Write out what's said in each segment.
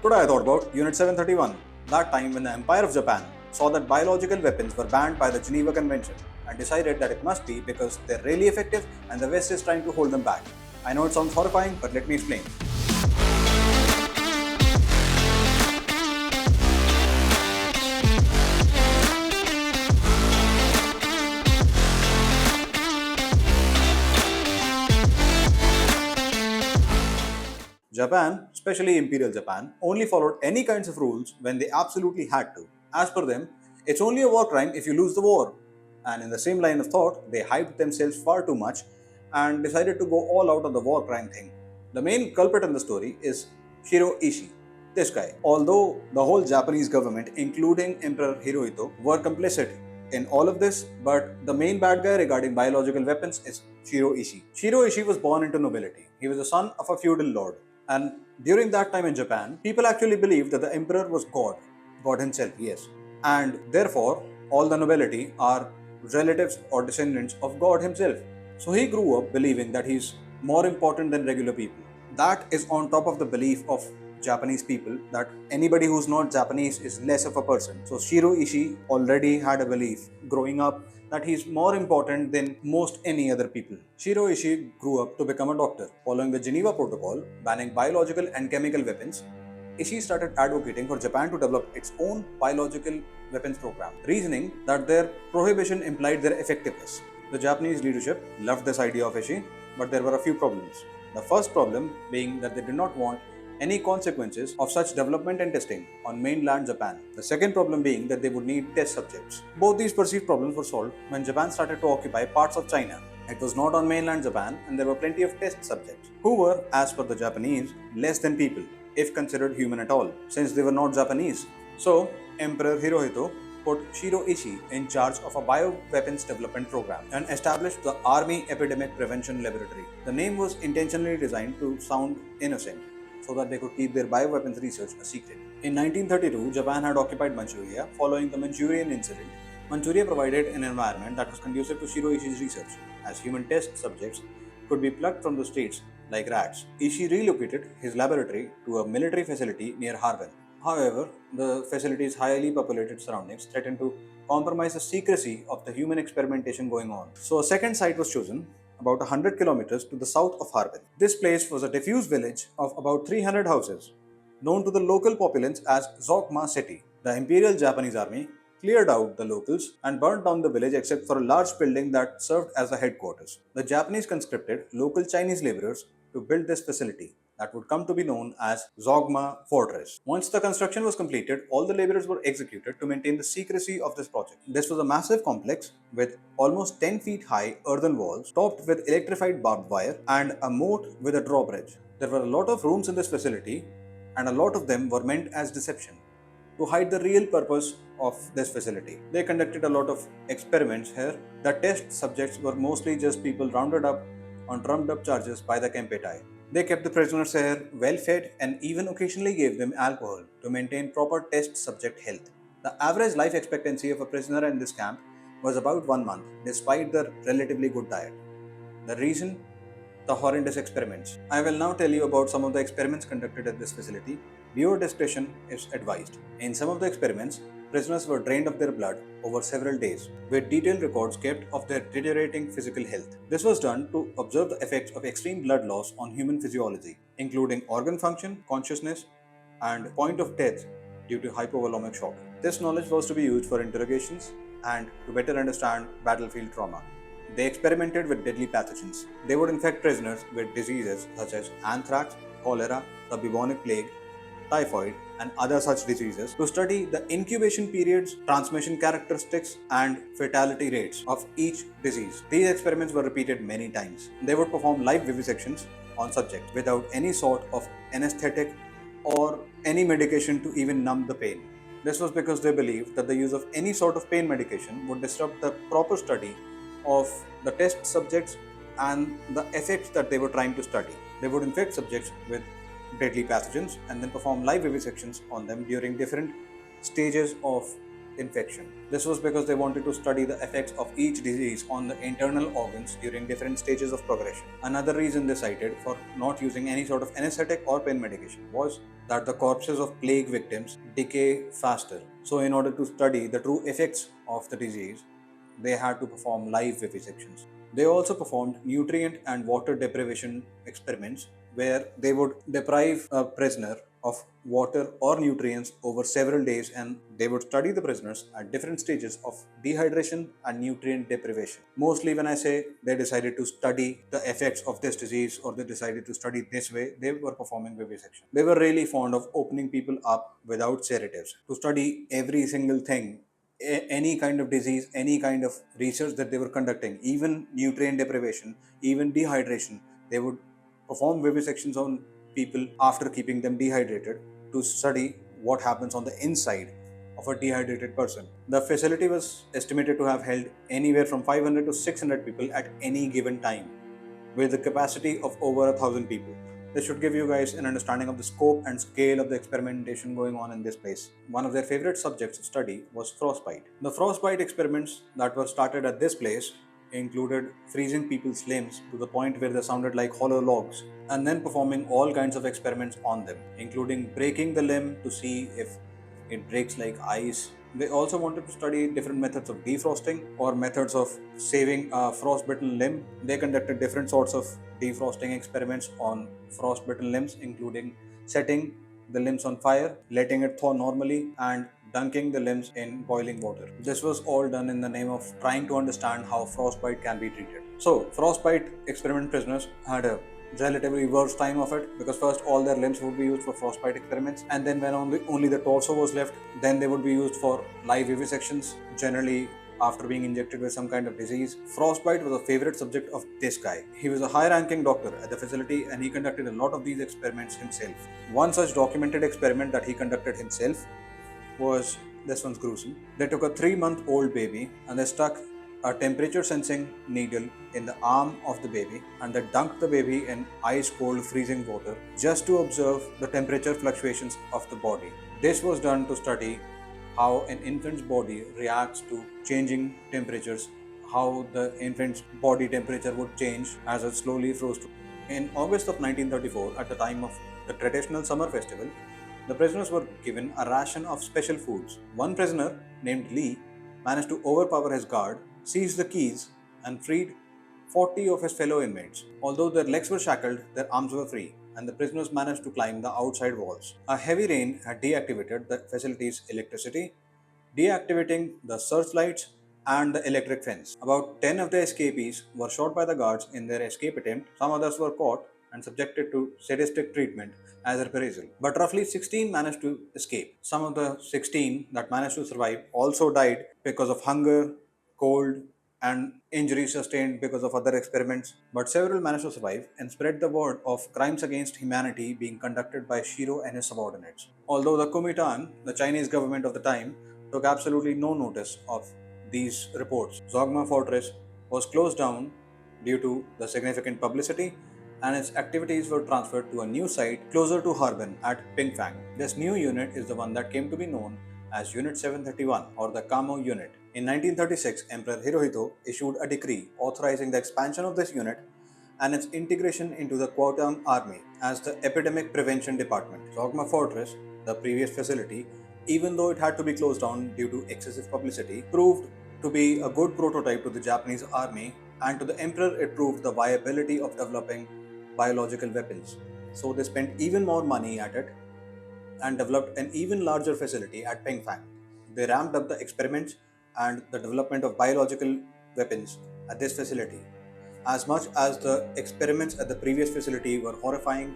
Today I thought about Unit 731, that time when the Empire of Japan saw that biological weapons were banned by the Geneva Convention and decided that it must be because they're really effective and the West is trying to hold them back. I know it sounds horrifying, but let me explain. Japan, especially Imperial Japan, only followed any kinds of rules when they absolutely had to. As per them, it's only a war crime if you lose the war. And in the same line of thought, they hyped themselves far too much and decided to go all out on the war crime thing. The main culprit in the story is Shiro Ishii. This guy. Although the whole Japanese government, including Emperor Hirohito, were complicit in all of this, but the main bad guy regarding biological weapons is Shiro Ishii. Shiro Ishii was born into nobility. He was the son of a feudal lord. And during that time in Japan, people actually believed that the emperor was God, God himself, yes. And therefore, all the nobility are relatives or descendants of God himself. So he grew up believing that he's more important than regular people. That is on top of the belief of Japanese people that anybody who's not Japanese is less of a person. So Shiro Ishii already had a belief growing up that he's more important than most any other people. Shiro Ishii grew up to become a doctor. Following the Geneva Protocol banning biological and chemical weapons, Ishii started advocating for Japan to develop its own biological weapons program, reasoning that their prohibition implied their effectiveness. The Japanese leadership loved this idea of Ishii, but there were a few problems. The first problem being that they did not want any consequences of such development and testing on mainland Japan. The second problem being that they would need test subjects. Both these perceived problems were solved when Japan started to occupy parts of China. It was not on mainland Japan and there were plenty of test subjects who were, as per the Japanese, less than people, if considered human at all, since they were not Japanese. So, Emperor Hirohito put Shiro Ishii in charge of a bioweapons development program and established the Army Epidemic Prevention Laboratory. The name was intentionally designed to sound innocent, so that they could keep their bioweapons research a secret. In 1932, Japan had occupied Manchuria following the Manchurian incident. Manchuria provided an environment that was conducive to Shiro Ishii's research, as human test subjects could be plucked from the streets like rats. Ishii relocated his laboratory to a military facility near Harbin. However, the facility's highly populated surroundings threatened to compromise the secrecy of the human experimentation going on. So a second site was chosen, about 100 kilometers to the south of Harbin. This place was a diffuse village of about 300 houses, known to the local populace as Zokma City. The Imperial Japanese Army cleared out the locals and burnt down the village except for a large building that served as the headquarters. The Japanese conscripted local Chinese laborers to build this facility that would come to be known as Zogma Fortress. Once the construction was completed, all the laborers were executed to maintain the secrecy of this project. This was a massive complex with almost 10 feet high earthen walls topped with electrified barbed wire and a moat with a drawbridge. There were a lot of rooms in this facility and a lot of them were meant as deception to hide the real purpose of this facility. They conducted a lot of experiments here. The test subjects were mostly just people rounded up on drummed up charges by the Kempeitai. They kept the prisoners here well fed and even occasionally gave them alcohol to maintain proper test subject health. The average life expectancy of a prisoner in this camp was about 1 month, despite their relatively good diet. The reason? The horrendous experiments. I will now tell you about some of the experiments conducted at this facility. Viewer discretion is advised. In some of the experiments, prisoners were drained of their blood over several days, with detailed records kept of their deteriorating physical health. This was done to observe the effects of extreme blood loss on human physiology, including organ function, consciousness, and point of death due to hypovolemic shock. This knowledge was to be used for interrogations and to better understand battlefield trauma. They experimented with deadly pathogens. They would infect prisoners with diseases such as anthrax, cholera, the bubonic plague, typhoid, and other such diseases to study the incubation periods, transmission characteristics, and fatality rates of each disease. These experiments were repeated many times. They would perform live vivisections on subjects without any sort of anesthetic or any medication to even numb the pain. This was because they believed that the use of any sort of pain medication would disrupt the proper study of the test subjects and the effects that they were trying to study. They would infect subjects with deadly pathogens and then perform live vivisections on them during different stages of infection. This was because they wanted to study the effects of each disease on the internal organs during different stages of progression. Another reason they cited for not using any sort of anesthetic or pain medication was that the corpses of plague victims decay faster. So, in order to study the true effects of the disease, they had to perform live vivisections. They also performed nutrient and water deprivation experiments where they would deprive a prisoner of water or nutrients over several days, and they would study the prisoners at different stages of dehydration and nutrient deprivation. Mostly, when I say they decided to study the effects of this disease or they decided to study this way, they were performing vivisection. They were really fond of opening people up without sedatives to study every single thing, any kind of disease, any kind of research that they were conducting, even nutrient deprivation, even dehydration. They would perform vivisections on people after keeping them dehydrated to study what happens on the inside of a dehydrated person. The facility was estimated to have held anywhere from 500 to 600 people at any given time, with a capacity of over 1,000 people. This should give you guys an understanding of the scope and scale of the experimentation going on in this place. One of their favorite subjects of study was frostbite. The frostbite experiments that were started at this place included freezing people's limbs to the point where they sounded like hollow logs, and then performing all kinds of experiments on them, including breaking the limb to see if it breaks like ice. They also wanted to study different methods of defrosting or methods of saving a frostbitten limb. They conducted different sorts of defrosting experiments on frostbitten limbs, including setting the limbs on fire, letting it thaw normally, and dunking the limbs in boiling water. This was all done in the name of trying to understand how frostbite can be treated. So, frostbite experiment prisoners had a relatively worse time of it, because first all their limbs would be used for frostbite experiments, and then when only the torso was left, then they would be used for live vivisections, generally after being injected with some kind of disease. Frostbite was a favorite subject of this guy. He was a high-ranking doctor at the facility and he conducted a lot of these experiments himself. One such documented experiment that he conducted himself was, this one's gruesome. They took a 3-month-old baby and they stuck a temperature sensing needle in the arm of the baby and they dunked the baby in ice cold freezing water just to observe the temperature fluctuations of the body. This was done to study how an infant's body reacts to changing temperatures, how the infant's body temperature would change as it slowly froze to. In August of 1934, at the time of the traditional summer festival, the prisoners were given a ration of special foods. One prisoner, named Lee, managed to overpower his guard, seized the keys, and freed 40 of his fellow inmates. Although their legs were shackled, their arms were free, and the prisoners managed to climb the outside walls. A heavy rain had deactivated the facility's electricity, deactivating the searchlights and the electric fence. About 10 of the escapees were shot by the guards in their escape attempt. Some others were caught and subjected to sadistic treatment as reprisal. But roughly 16 managed to escape. Some of the 16 that managed to survive also died because of hunger, cold, and injuries sustained because of other experiments. But several managed to survive and spread the word of crimes against humanity being conducted by Shiro and his subordinates. Although the Kuomintang, the Chinese government of the time, took absolutely no notice of these reports. Zogma Fortress was closed down due to the significant publicity, and its activities were transferred to a new site closer to Harbin at Pingfang. This new unit is the one that came to be known as Unit 731 or the Kamo Unit. In 1936, Emperor Hirohito issued a decree authorizing the expansion of this unit and its integration into the Kuomintang Army as the Epidemic Prevention Department. Zogma Fortress, the previous facility, even though it had to be closed down due to excessive publicity, proved to be a good prototype to the Japanese army, and to the emperor it proved the viability of developing biological weapons. So they spent even more money at it and developed an even larger facility at Pingfang. They ramped up the experiments and the development of biological weapons at this facility. As much as the experiments at the previous facility were horrifying,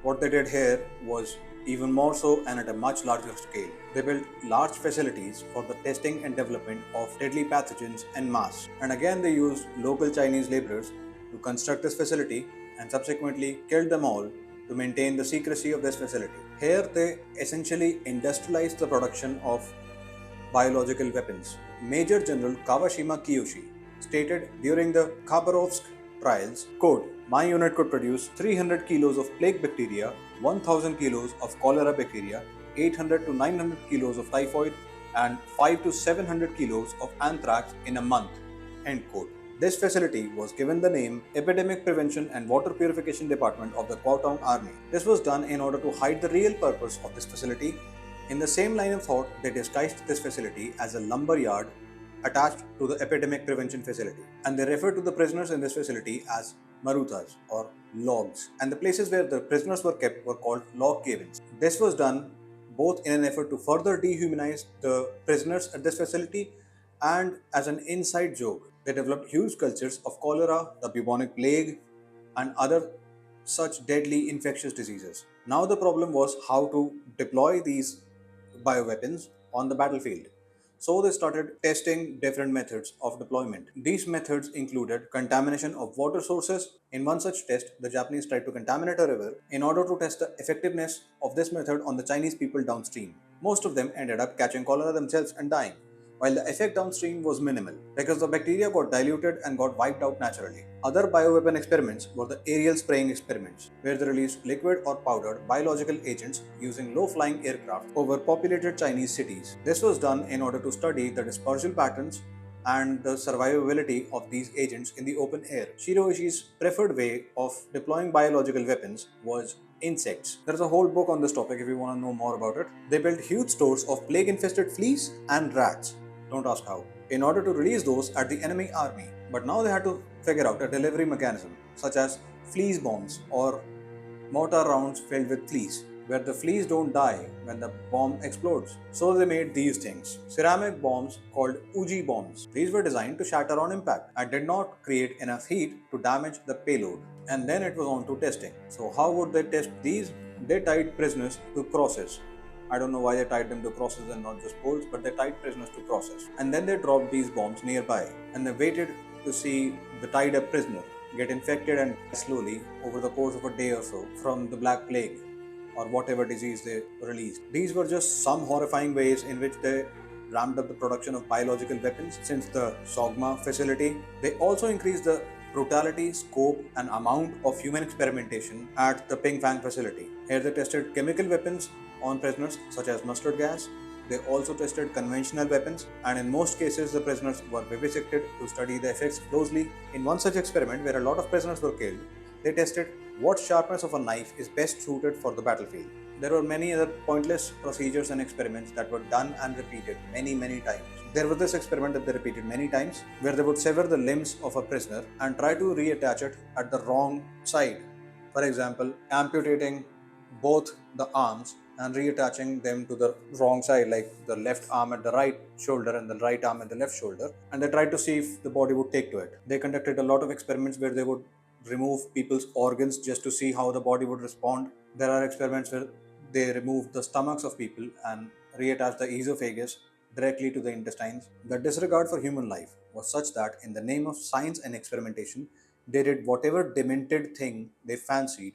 what they did here was even more so and at a much larger scale. They built large facilities for the testing and development of deadly pathogens en masse. And again, they used local Chinese laborers to construct this facility and subsequently killed them all to maintain the secrecy of this facility. Here, they essentially industrialized the production of biological weapons. Major General Kawashima Kiyoshi stated during the Khabarovsk trials, quote, "My unit could produce 300 kilos of plague bacteria, 1000 kilos of cholera bacteria, 800 to 900 kilos of typhoid, and 5 to 700 kilos of anthrax in a month. End quote. This facility was given the name Epidemic Prevention and Water Purification Department of the Kuomintang Army. This was done in order to hide the real purpose of this facility. In the same line of thought, they disguised this facility as a lumber yard attached to the epidemic prevention facility. And they referred to the prisoners in this facility as maruthas or logs. And the places where the prisoners were kept were called log cabins. This was done both in an effort to further dehumanize the prisoners at this facility and as an inside joke. They developed huge cultures of cholera, the bubonic plague, and other such deadly infectious diseases. Now the problem was how to deploy these bioweapons on the battlefield. So they started testing different methods of deployment. These methods included contamination of water sources. In one such test, the Japanese tried to contaminate a river in order to test the effectiveness of this method on the Chinese people downstream. Most of them ended up catching cholera themselves and dying, while the effect downstream was minimal because the bacteria got diluted and got wiped out naturally. Other bioweapon experiments were the aerial spraying experiments, where they released liquid or powdered biological agents using low-flying aircraft over populated Chinese cities. This was done in order to study the dispersal patterns and the survivability of these agents in the open air. Shiro Ishii's preferred way of deploying biological weapons was insects. There's a whole book on this topic if you want to know more about it. They built huge stores of plague-infested fleas and rats. Don't ask how. In order to release those at the enemy army. But now they had to figure out a delivery mechanism, such as fleas bombs or mortar rounds filled with fleas, where the fleas don't die when the bomb explodes. So they made these things. Ceramic bombs called Uji bombs. These were designed to shatter on impact and did not create enough heat to damage the payload. And then it was on to testing. So how would they test these? They tied prisoners to crosses. I don't know why they tied them to crosses and not just poles, but they tied prisoners to crosses. And then they dropped these bombs nearby and they waited to see the tied up prisoner get infected and slowly over the course of a day or so from the Black Plague or whatever disease they released. These were just some horrifying ways in which they ramped up the production of biological weapons since the Sogma facility. They also increased the brutality, scope, and amount of human experimentation at the Ping Fang facility. Here they tested chemical weapons on prisoners such as mustard gas. They also tested conventional weapons, and in most cases the prisoners were vivisected to study the effects closely. In one such experiment where a lot of prisoners were killed, they tested what sharpness of a knife is best suited for the battlefield. There were many other pointless procedures and experiments that were done and repeated many times. There was this experiment that they repeated many times where they would sever the limbs of a prisoner and try to reattach it at the wrong side. For example, amputating both the arms and reattaching them to the wrong side, like the left arm at the right shoulder and the right arm at the left shoulder. And they tried to see if the body would take to it. They conducted a lot of experiments where they would remove people's organs just to see how the body would respond. There are experiments where they removed the stomachs of people and reattached the esophagus directly to the intestines. The disregard for human life was such that, in the name of science and experimentation, they did whatever demented thing they fancied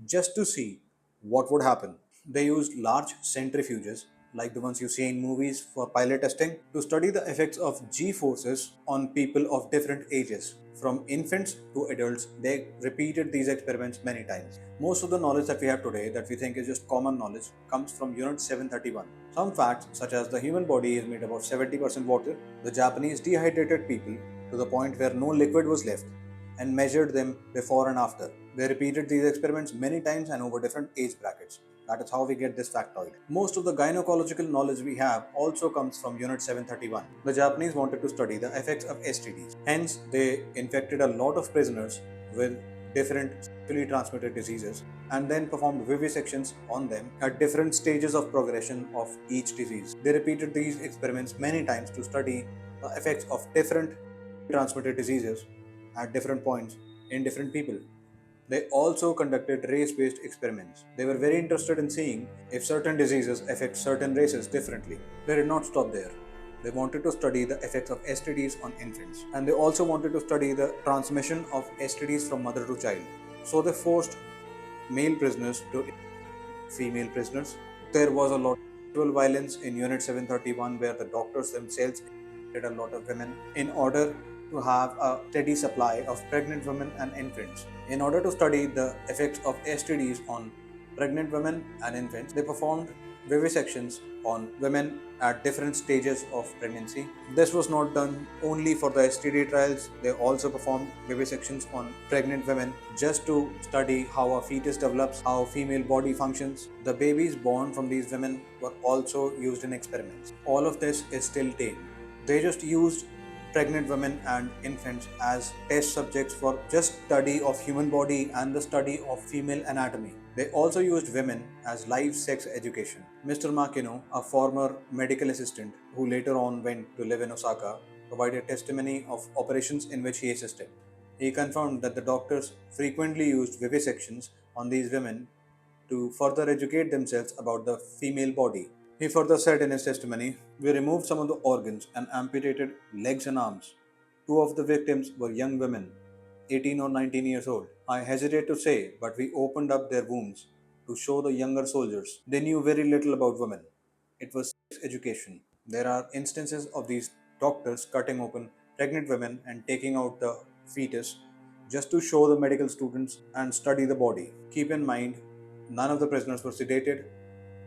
just to see what would happen. They used large centrifuges, like the ones you see in movies for pilot testing, to study the effects of G forces on people of different ages. From infants to adults, they repeated these experiments many times. Most of the knowledge that we have today, that we think is just common knowledge, comes from Unit 731. Some facts, such as the human body is made about 70% water, the Japanese dehydrated people to the point where no liquid was left and measured them before and after. They repeated these experiments many times and over different age brackets. That is how we get this factoid. Most of the gynecological knowledge we have also comes from Unit 731. The Japanese wanted to study the effects of STDs. Hence, they infected a lot of prisoners with different sexually transmitted diseases and then performed vivisections on them at different stages of progression of each disease. They repeated these experiments many times to study the effects of different transmitted diseases at different points in different people. They also conducted race-based experiments. They were very interested in seeing if certain diseases affect certain races differently. They did not stop there. They wanted to study the effects of STDs on infants. And they also wanted to study the transmission of STDs from mother to child. So they forced male prisoners to female prisoners. There was a lot of sexual violence in Unit 731 where the doctors themselves did a lot of women in order to have a steady supply of pregnant women and infants. In order to study the effects of STDs on pregnant women and infants, they performed vivisections on women at different stages of pregnancy. This was not done only for the STD trials, they also performed vivisections on pregnant women just to study how a fetus develops, how female body functions. The babies born from these women were also used in experiments. All of this is still tame. They just used pregnant women and infants as test subjects for just study of human body and the study of female anatomy. They also used women as live sex education. Mr. Makino, a former medical assistant who later on went to live in Osaka, provided testimony of operations in which he assisted. He confirmed that the doctors frequently used vivisections on these women to further educate themselves about the female body. He further said in his testimony, "We removed some of the organs and amputated legs and arms. Two of the victims were young women, 18 or 19 years old. I hesitate to say, but we opened up their wombs to show the younger soldiers. They knew very little about women. It was sex education. There are instances of these doctors cutting open pregnant women and taking out the fetus just to show the medical students and study the body. Keep in mind, none of the prisoners were sedated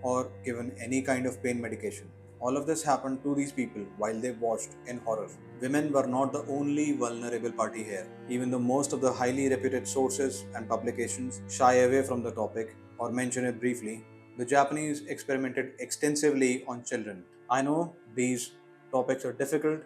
or given any kind of pain medication. All of this happened to these people while they watched in horror. Women were not the only vulnerable party here. Even though most of the highly reputed sources and publications shy away from the topic or mention it briefly, the Japanese experimented extensively on children. I know these topics are difficult,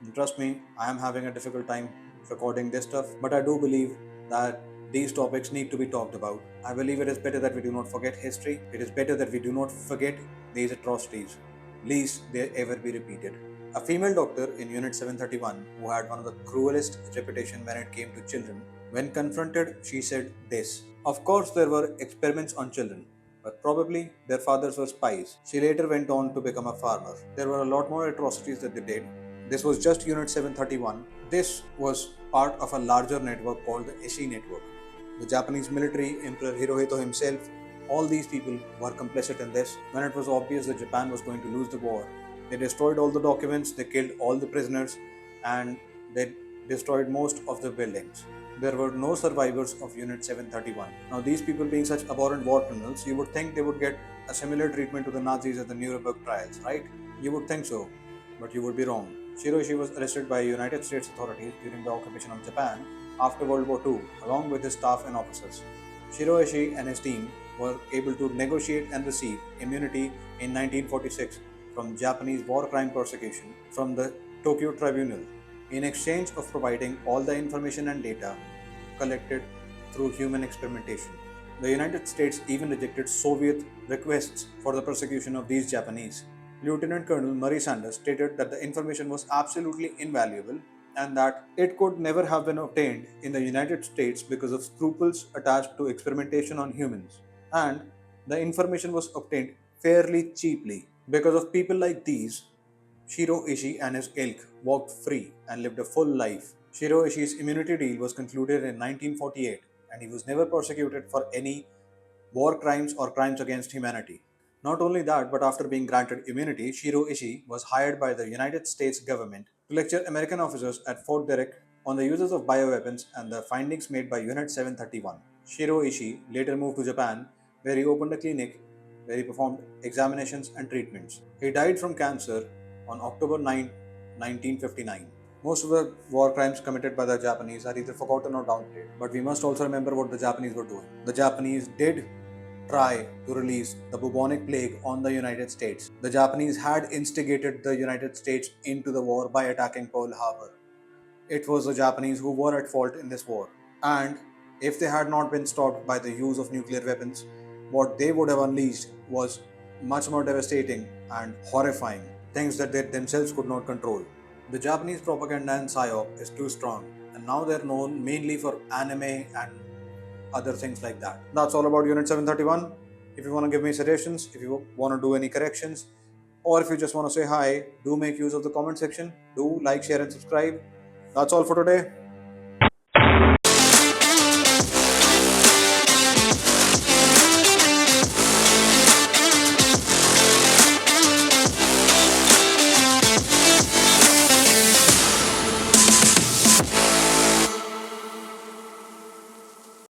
and trust me, I am having a difficult time recording this stuff, but I do believe that these topics need to be talked about. I believe it is better that we do not forget history. It is better that we do not forget these atrocities, lest they ever be repeated. A female doctor in Unit 731 who had one of the cruelest reputation when it came to children, when confronted, she said this: "Of course, there were experiments on children, but probably their fathers were spies." She later went on to become a farmer. There were a lot more atrocities that they did. This was just Unit 731. This was part of a larger network called the Ishii network. The Japanese military, Emperor Hirohito himself, all these people were complicit in this. When it was obvious that Japan was going to lose the war, they destroyed all the documents, they killed all the prisoners, and they destroyed most of the buildings. There were no survivors of Unit 731. Now, these people being such abhorrent war criminals, you would think they would get a similar treatment to the Nazis at the Nuremberg trials, right? You would think so, but you would be wrong. Shiro Ishii was arrested by United States authorities during the occupation of Japan after World War II, along with his staff and officers. Shiro Ishii and his team were able to negotiate and receive immunity in 1946 from Japanese war crime prosecution from the Tokyo Tribunal in exchange of providing all the information and data collected through human experimentation. The United States even rejected Soviet requests for the prosecution of these Japanese. Lieutenant Colonel Murray Sanders stated that the information was absolutely invaluable and that it could never have been obtained in the United States because of scruples attached to experimentation on humans. And the information was obtained fairly cheaply. Because of people like these, Shiro Ishii and his ilk walked free and lived a full life. Shiro Ishii's immunity deal was concluded in 1948 and he was never prosecuted for any war crimes or crimes against humanity. Not only that, but after being granted immunity, Shiro Ishii was hired by the United States government to lecture American officers at Fort Derrick on the uses of bioweapons and the findings made by Unit 731. Shiro Ishii later moved to Japan, where he opened a clinic where he performed examinations and treatments. He died from cancer on October 9, 1959. Most of the war crimes committed by the Japanese are either forgotten or downplayed, but we must also remember what the Japanese were doing. The Japanese did try to release the bubonic plague on the United States. The Japanese had instigated the United States into the war by attacking Pearl Harbor. It was the Japanese who were at fault in this war. And if they had not been stopped by the use of nuclear weapons, what they would have unleashed was much more devastating and horrifying, things that they themselves could not control. The Japanese propaganda and psyop is too strong, and now they're known mainly for anime and other things like that. That's all about Unit 731. If you want to give me suggestions, if you want to do any corrections, or if you just want to say hi, do make use of the comment section. Do like, share, and subscribe. That's all for today.